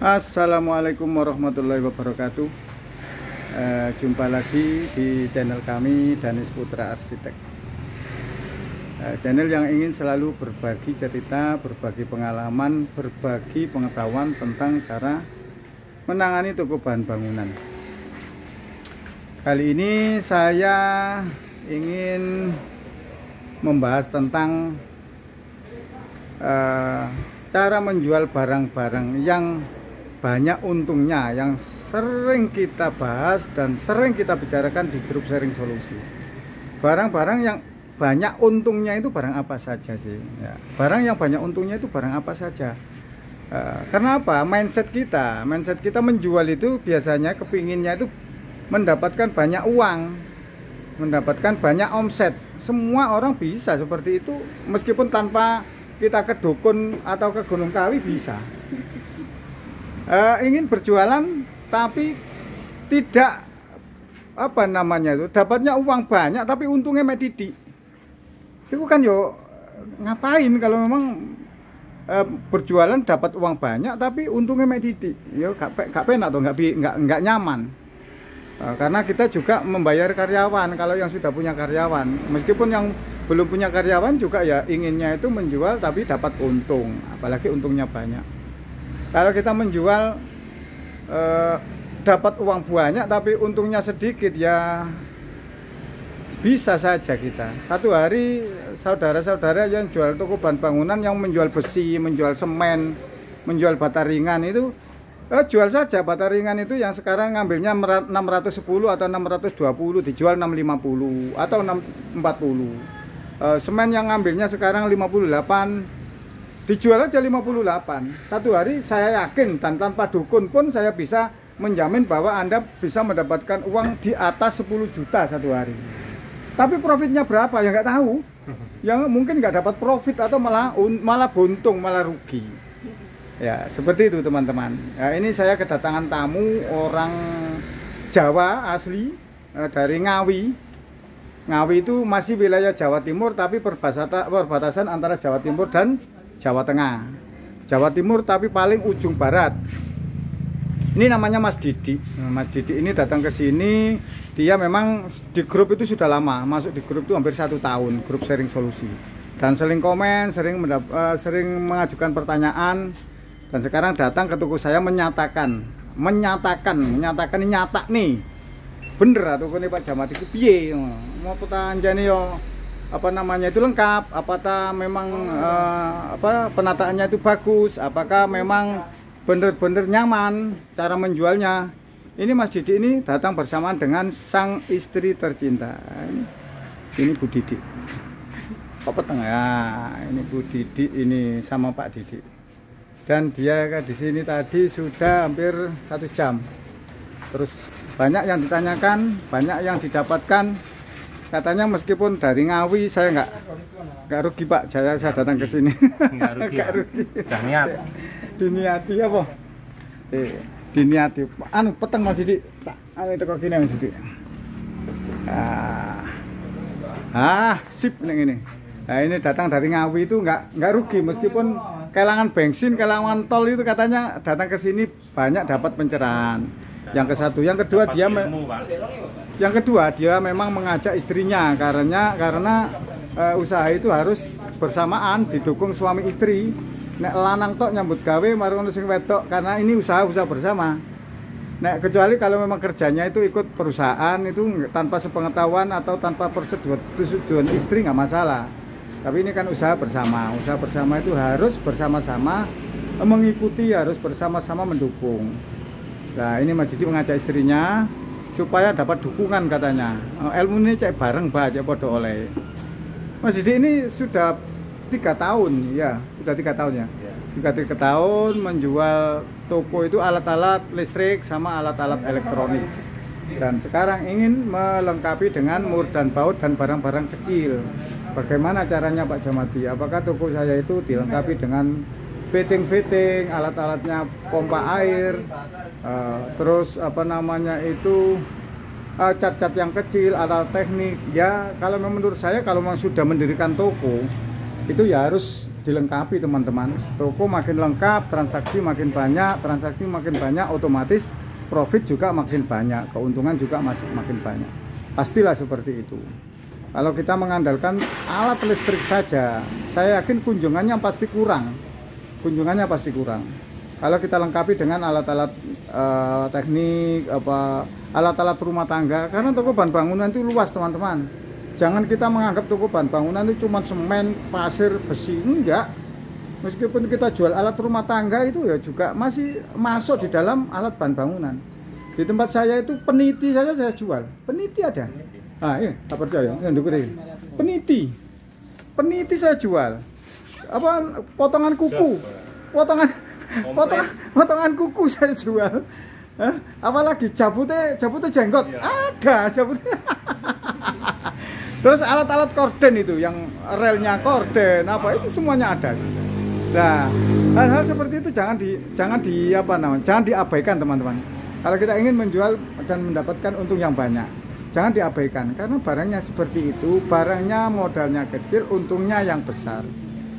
Assalamualaikum warahmatullahi wabarakatuh. Jumpa lagi di channel kami, Danis Putra Arsitek. Channel yang ingin selalu berbagi cerita, berbagi pengalaman, berbagi pengetahuan tentang cara menangani toko bahan bangunan. Kali ini saya ingin membahas tentang cara menjual barang-barang yang banyak untungnya, yang sering kita bahas dan sering kita bicarakan di grup sharing solusi. Barang-barang yang banyak untungnya itu barang apa saja sih? Ya, barang yang banyak untungnya itu barang apa saja? Karena apa? Mindset kita menjual itu biasanya kepinginnya itu mendapatkan banyak uang, mendapatkan banyak omset. Semua orang bisa seperti itu, meskipun tanpa kita ke dukun atau ke Gunung Kawi bisa. Ingin berjualan tapi tidak dapatnya uang banyak tapi untungnya medidi. Itu kan yo ngapain kalau memang berjualan dapat uang banyak tapi untungnya medidi. Yo gak penak tuh, nggak nyaman. Karena kita juga membayar karyawan. Kalau yang sudah punya karyawan, meskipun yang belum punya karyawan juga ya inginnya itu menjual tapi dapat untung, apalagi untungnya banyak. Kalau kita menjual dapat uang banyak tapi untungnya sedikit, ya bisa saja kita. Satu hari saudara-saudara yang jual toko bahan bangunan, yang menjual besi, menjual semen, menjual bata ringan itu, jual saja bata ringan itu yang sekarang ngambilnya 610 atau 620 dijual 650 atau 640. Semen yang ngambilnya sekarang 58 dijual aja 58. Satu hari saya yakin dan tanpa dukun pun saya bisa menjamin bahwa Anda bisa mendapatkan uang di atas 10 juta satu hari. Tapi profitnya berapa ya nggak tahu. Yang mungkin nggak dapat profit atau malah buntung, malah rugi. Ya seperti itu teman-teman. Ya, ini saya kedatangan tamu orang Jawa asli, dari Ngawi. Ngawi itu masih wilayah Jawa Timur tapi perbatasan antara Jawa Timur dan Jawa Tengah. Jawa Timur tapi paling ujung barat. Ini namanya Mas Didi. Mas Didi ini datang ke sini, dia memang di grup itu sudah lama, masuk di grup itu hampir 1 tahun, grup sharing solusi. Dan sering komen, sering mengajukan pertanyaan. Dan sekarang datang ke toko saya menyatakan ini nyata nih. Bener atau ini Pak Jamat itu piye? Mau pertanyaan yo itu lengkap, apakah memang penataannya itu bagus, apakah memang benar-benar nyaman cara menjualnya. Ini Mas Didi ini datang bersamaan dengan sang istri tercinta. Ini Bu Didi. Apa tengah ya? Ini Bu Didi ini sama Pak Didi. Dan dia di sini tadi sudah hampir 1 jam. Terus banyak yang ditanyakan, banyak yang didapatkan. Katanya meskipun dari Ngawi saya nggak rugi Pak, saya datang ke sini. Nggak rugi. Niat. Diniati apa? Diniati. Peteng Mas Didi. Itu kok gini Mas Didi. Sip ini. Nah ini datang dari Ngawi itu nggak rugi, meskipun kehilangan bensin, kehilangan tol itu katanya datang ke sini banyak dapat pencerahan. Yang ke satu, yang kedua dia memang mengajak istrinya karena usaha itu harus bersamaan, didukung suami istri. Nek lanang tok nyambut gawe marung sing wedok, karena ini usaha bersama. Nek kecuali kalau memang kerjanya itu ikut perusahaan itu tanpa sepengetahuan atau tanpa persetujuan istri nggak masalah. Tapi ini kan usaha bersama. Usaha bersama itu harus bersama-sama mengikuti, harus bersama-sama mendukung. Nah ini Mas Didi mengajak istrinya supaya dapat dukungan katanya. Ilmu ini cek bareng Mbak, cek podo oleh. Mas Didi ini sudah 3 tahun ya, sudah 3 tahun ya. 3 tahun menjual toko itu alat-alat listrik sama alat-alat elektronik. Dan sekarang ingin melengkapi dengan mur dan baut dan barang-barang kecil. Bagaimana caranya Pak Jamati? Apakah toko saya itu dilengkapi dengan fitting, alat-alatnya pompa air, terus cat-cat yang kecil, alat teknik. Ya kalau menurut saya kalau memang sudah mendirikan toko itu ya harus dilengkapi teman-teman. Toko makin lengkap, transaksi makin banyak, otomatis profit juga makin banyak, keuntungan juga masih makin banyak. Pastilah seperti itu. Kalau kita mengandalkan alat listrik saja, saya yakin kunjungannya pasti kurang. Kalau kita lengkapi dengan alat-alat teknik, alat-alat rumah tangga, karena toko bahan bangunan itu luas teman-teman. Jangan kita menganggap toko bahan bangunan itu cuma semen, pasir, besi, enggak. Meskipun kita jual alat rumah tangga itu ya juga masih masuk di dalam alat bahan bangunan. Di tempat saya itu peniti saja saya jual. Peniti ada. Ah, iya, tak percaya. Peniti saya jual. Potongan kuku. Potongan kuku saya jual. Apalagi jabutnya jenggot. Ada jabutnya. Terus alat-alat korden itu yang relnya korden itu semuanya ada. Nah, hal-hal seperti itu jangan diabaikan teman-teman. Kalau kita ingin menjual dan mendapatkan untung yang banyak, jangan diabaikan karena barangnya seperti itu, barangnya modalnya kecil, untungnya yang besar.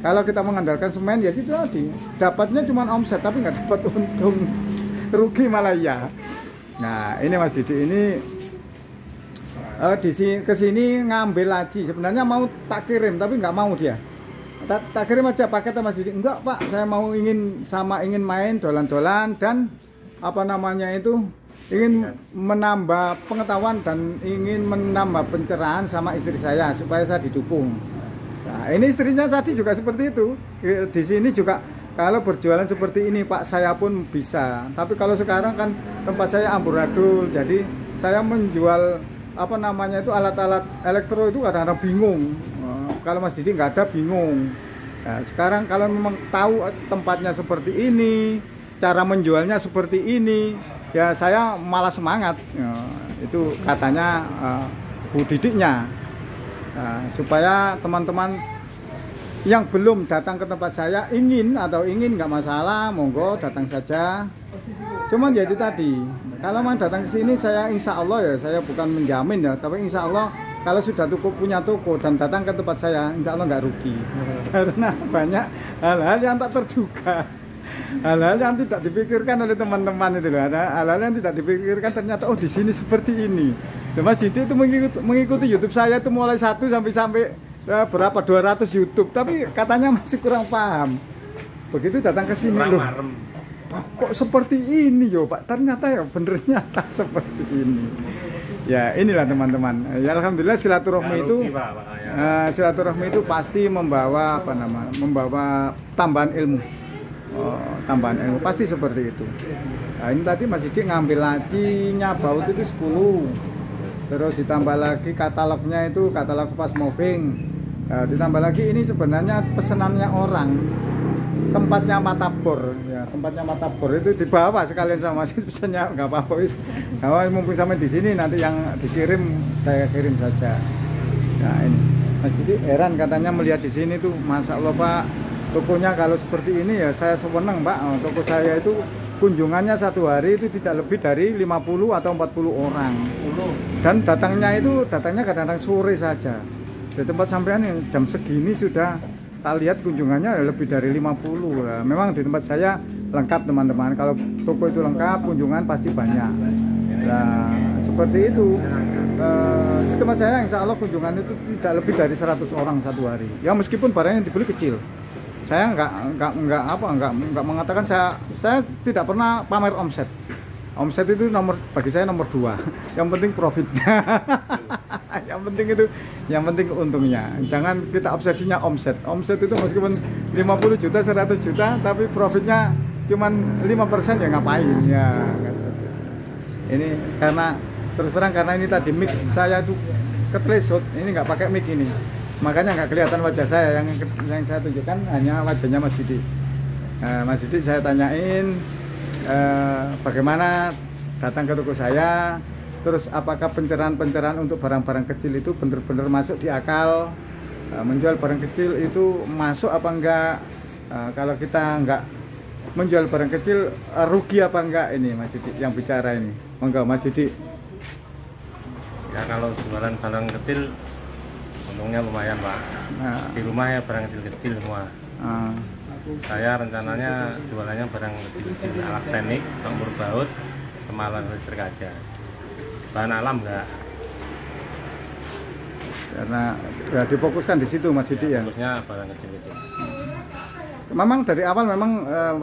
Kalau kita mengandalkan semen ya itu tadi, dapatnya cuma omset tapi nggak dapat untung, rugi malah ya. Nah, ini Mas Didi ini kesini ngambil laci, sebenarnya mau tak kirim tapi nggak mau dia. Tak kirim aja paket Mas Didi. Enggak Pak, saya mau ingin main dolan-dolan dan ingin menambah pengetahuan dan ingin menambah pencerahan sama istri saya supaya saya didukung. Nah, ini istrinya tadi juga seperti itu. Di sini juga kalau berjualan seperti ini Pak, saya pun bisa. Tapi kalau sekarang kan tempat saya amburadul, jadi saya menjual alat-alat elektro itu kadang-kadang bingung. Kalau Mas Didi nggak ada bingung. Nah, sekarang kalau memang tahu tempatnya seperti ini, cara menjualnya seperti ini, ya saya malah semangat. Itu katanya Bu Didiknya. Nah, supaya teman-teman yang belum datang ke tempat saya ingin nggak masalah, monggo datang saja. Cuman ya itu tadi, kalau mau datang ke sini saya insya Allah ya, saya bukan menjamin ya, tapi insya Allah kalau sudah punya toko dan datang ke tempat saya, insya Allah nggak rugi. Karena banyak hal-hal yang tak terduga, hal-hal yang tidak dipikirkan oleh teman-teman itu loh. Ada hal-hal yang tidak dipikirkan ternyata di sini seperti ini. Mas Didi itu mengikuti YouTube saya itu mulai 1 sampai berapa 200 YouTube, tapi katanya masih kurang paham. Begitu datang ke sini loh, kok seperti ini yo Pak, ternyata ya bener nyata seperti ini. Ya inilah teman-teman. Ya alhamdulillah silaturahmi itu pasti membawa membawa tambahan ilmu. Tambahan ilmu pasti seperti itu. Nah, ini tadi Mas Didi ngambil lacinya baut itu 10. Terus ditambah lagi katalognya itu katalog fast moving. Ditambah lagi ini sebenarnya pesenannya orang. Tempatnya Matabor ya, tempatnya Matabor itu dibawa sekalian sama pesannya, nggak apa-apa wis. Kalau mumpung sampai di sini nanti yang dikirim saya kirim saja. Nah ini Mas Didi heran katanya melihat di sini tuh, Masya Allah Pak, tokonya kalau seperti ini ya saya seneng Pak. Toko saya itu kunjungannya satu hari itu tidak lebih dari 50 atau 40 orang. Dan datangnya kadang-kadang sore saja. Di tempat sampean jam segini sudah tak lihat kunjungannya lebih dari 50 lah. Memang di tempat saya lengkap teman-teman. Kalau toko itu lengkap, kunjungan pasti banyak. Nah, seperti itu. Di tempat saya insya Allah kunjungan itu tidak lebih dari 100 orang satu hari. Ya meskipun barangnya dibeli kecil. Saya nggak mengatakan saya tidak pernah pamer omset. Omset itu bagi saya nomor 2. Yang penting profitnya. yang penting untungnya. Jangan kita obsesinya omset. Omset itu meskipun 50 juta, 100 juta, tapi profitnya cuman 5% ya ngapain ya. Ini karena terus terang karena ini tadi mic saya itu ketelesut, ini nggak pakai mic ini. Makanya nggak kelihatan wajah saya, yang saya tunjukkan hanya wajahnya Mas Didi. Mas Didi saya tanyain bagaimana datang ke toko saya, terus apakah pencerahan untuk barang-barang kecil itu benar-benar masuk di akal, menjual barang kecil itu masuk apa enggak, kalau kita enggak menjual barang kecil rugi apa enggak, ini Mas Didi yang bicara ini. Monggo Mas Didi. Ya kalau jualan barang kecil untungnya lumayan Pak. Di rumah ya barang kecil-kecil semua. Ah. Saya rencananya jualannya barang lebih alat teknik, sumur baut, sama alat listrik aja. Bahan alam enggak. Karena ya difokuskan di situ Mas Didi ya. Fokusnya barang kecil-kecil. Memang dari awal memang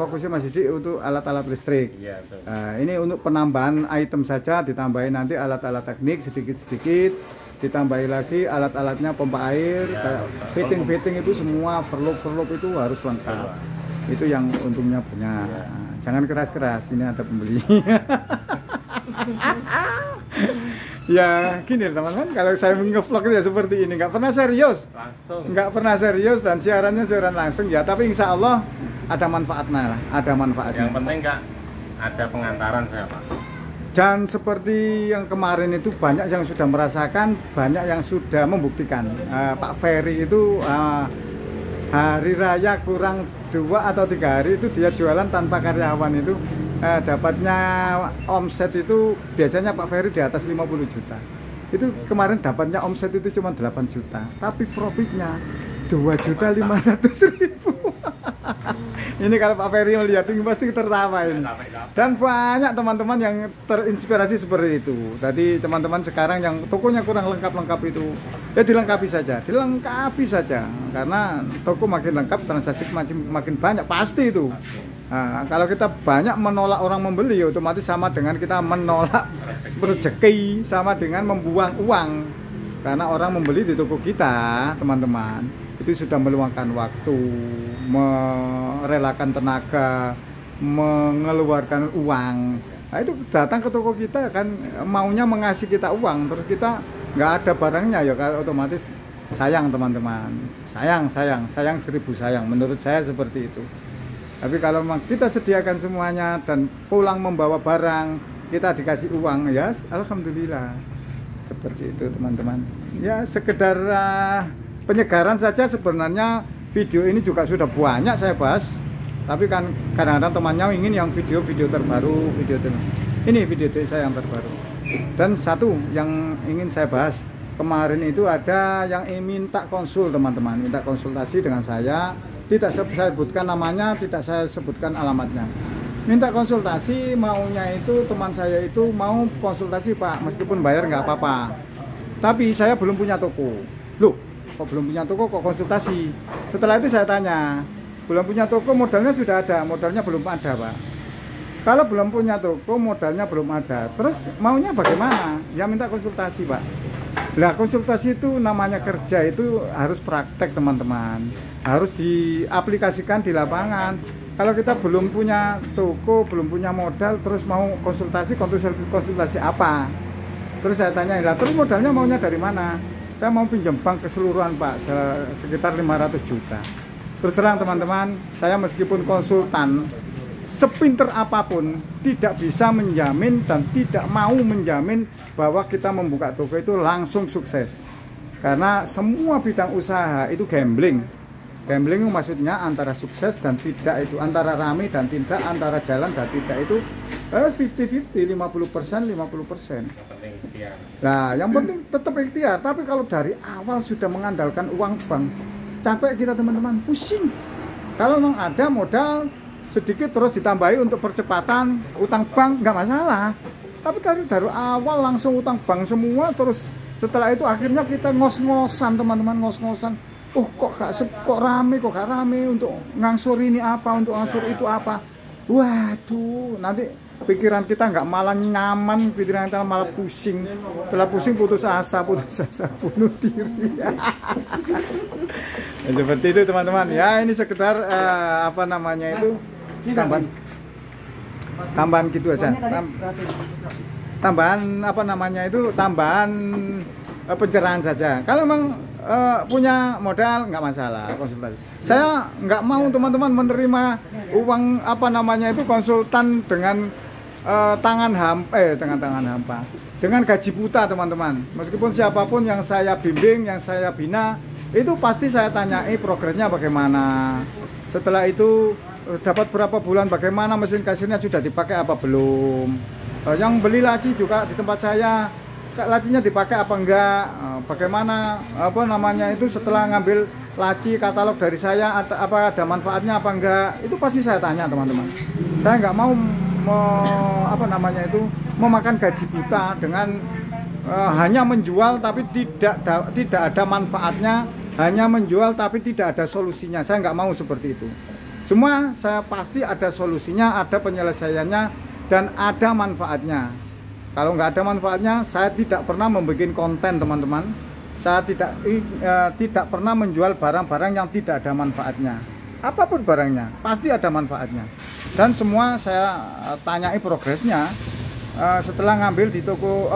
fokusnya Mas Didi untuk alat-alat listrik. Iya, betul. Ini untuk penambahan item saja, ditambahin nanti alat-alat teknik sedikit-sedikit, ditambahi lagi alat-alatnya pompa air, Ya, kayak fitting-fitting itu semua, perluk-perluk itu harus lengkap. Itu yang untungnya banyak. Ya. Jangan keras-keras, ini ada pembeli. Ya gini teman-teman, kalau saya nge-vlog ya seperti ini, nggak pernah serius. Langsung. Nggak pernah serius dan siarannya siaran langsung ya, tapi insya Allah ada manfaatnya lah, ada manfaatnya. Yang penting enggak ada pengantaran saya, Pak. Dan seperti yang kemarin itu banyak yang sudah merasakan, banyak yang sudah membuktikan. Pak Ferry itu hari raya kurang 2 atau 3 hari itu dia jualan tanpa karyawan itu dapatnya omset itu biasanya Pak Ferry di atas 50 juta. Itu kemarin dapatnya omset itu cuma 8 juta, tapi profitnya 2.500.000. Ini kalau Pak Ferry melihat ini pasti tertawa ini. Dan banyak teman-teman yang terinspirasi seperti itu. Jadi teman-teman sekarang yang tokonya kurang lengkap-lengkap itu, ya dilengkapi saja. Karena toko makin lengkap, transaksi makin banyak, pasti itu. Nah, kalau kita banyak menolak orang membeli, otomatis sama dengan kita menolak rezeki, sama dengan membuang uang. Karena orang membeli di toko kita, teman-teman, itu sudah meluangkan waktu, merelakan tenaga, mengeluarkan uang. Nah, itu datang ke toko kita kan maunya mengasih kita uang, terus kita nggak ada barangnya ya kan otomatis sayang teman-teman. Sayang 1000 sayang, menurut saya seperti itu. Tapi kalau memang kita sediakan semuanya dan pulang membawa barang, kita dikasih uang, ya alhamdulillah. Seperti itu teman-teman. Ya sekedar penyegaran saja, sebenarnya video ini juga sudah banyak saya bahas. Tapi kan kadang-kadang temannya ingin yang video-video terbaru, ini video saya yang terbaru. Dan satu yang ingin saya bahas, kemarin itu ada yang ingin minta konsul teman-teman, minta konsultasi dengan saya. Tidak saya sebutkan namanya, tidak saya sebutkan alamatnya. Minta konsultasi, maunya itu teman saya itu mau konsultasi Pak, meskipun bayar nggak apa-apa. Tapi saya belum punya toko. Loh, kok belum punya toko kok konsultasi? Setelah itu saya tanya, belum punya toko modalnya sudah ada, modalnya belum ada Pak. Kalau belum punya toko modalnya belum ada, terus maunya bagaimana? Ya minta konsultasi Pak. Nah konsultasi itu namanya kerja, itu harus praktek teman-teman, harus diaplikasikan di lapangan. Kalau kita belum punya toko, belum punya modal, terus mau konsultasi apa? Terus saya tanya, lah terus modalnya maunya dari mana? Saya mau pinjam bank keseluruhan Pak, sekitar 500 juta. Terus terang teman-teman, saya meskipun konsultan, sepinter apapun tidak bisa menjamin dan tidak mau menjamin bahwa kita membuka toko itu langsung sukses. Karena semua bidang usaha itu gambling. Gambling itu maksudnya antara sukses dan tidak, itu antara rame dan tidak, antara jalan dan tidak, itu 50-50, 50%, 50%. Nah, yang penting tetap ikhtiar. Tapi kalau dari awal sudah mengandalkan uang bank, capek kita teman-teman, pusing. Kalau memang ada modal sedikit terus ditambahi untuk percepatan utang bank, nggak masalah. Tapi kalau dari awal langsung utang bank semua, terus setelah itu akhirnya kita ngos-ngosan teman-teman, ngos-ngosan. Kok rame, kok gak rame, untuk ngangsur ini apa, untuk ngangsur itu apa. Waduh, nanti pikiran kita nggak malah nyaman, pikiran kita malah pusing. Setelah pusing putus asa, bunuh diri. Ya, seperti itu teman-teman. Ya ini sekedar apa namanya itu, tambahan gitu aja. Tambahan apa namanya itu, tambahan pencerahan saja. Kalau memang punya modal nggak masalah konsultasi. Saya nggak mau teman-teman menerima uang apa namanya itu konsultan dengan tangan hampa, dengan gaji buta teman-teman. Meskipun siapapun yang saya bimbing, yang saya bina, itu pasti saya tanyai progresnya bagaimana. Setelah itu dapat berapa bulan, bagaimana mesin kasirnya sudah dipakai apa belum. Yang beli laci juga di tempat saya, lacinya dipakai apa enggak, bagaimana apa namanya itu setelah ngambil laci katalog dari saya ada manfaatnya apa enggak, itu pasti saya tanya teman-teman. Saya nggak mau memakan gaji buta dengan hanya menjual tapi tidak ada manfaatnya, hanya menjual tapi tidak ada solusinya. Saya nggak mau seperti itu. Semua saya pasti ada solusinya, ada penyelesaiannya, dan ada manfaatnya. Kalau nggak ada manfaatnya, saya tidak pernah membuat konten teman-teman. Saya tidak pernah menjual barang-barang yang tidak ada manfaatnya. Apapun barangnya, pasti ada manfaatnya. Dan semua saya tanyai progresnya. Setelah ngambil di toko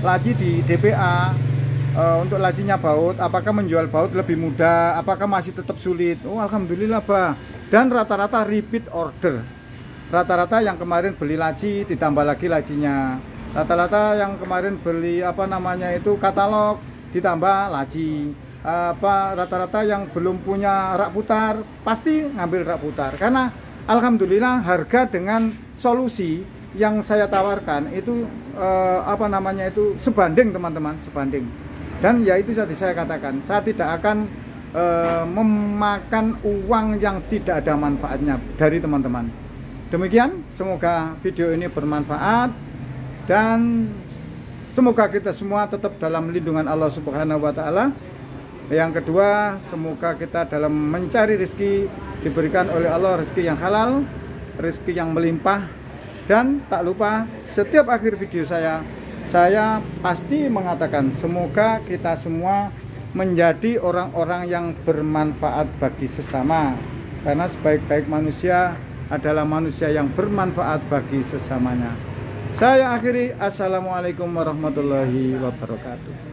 laci di DPA, untuk lacinya baut, apakah menjual baut lebih mudah, apakah masih tetap sulit? Oh, alhamdulillah, Bah. Dan rata-rata repeat order. Rata-rata yang kemarin beli laci ditambah lagi lacinya. Rata-rata yang kemarin beli katalog ditambah laci. Rata-rata yang belum punya rak putar pasti ngambil rak putar, karena alhamdulillah harga dengan solusi yang saya tawarkan itu sebanding teman-teman, sebanding. Dan ya itu tadi saya katakan, saya tidak akan memakan uang yang tidak ada manfaatnya dari teman-teman. Demikian, semoga video ini bermanfaat dan semoga kita semua tetap dalam lindungan Allah Subhanahu wa taala. Yang kedua, semoga kita dalam mencari rezeki diberikan oleh Allah rezeki yang halal, rezeki yang melimpah. Dan tak lupa, setiap akhir video saya pasti mengatakan semoga kita semua menjadi orang-orang yang bermanfaat bagi sesama, karena sebaik-baik manusia adalah manusia yang bermanfaat bagi sesamanya. Saya akhiri, assalamualaikum warahmatullahi wabarakatuh.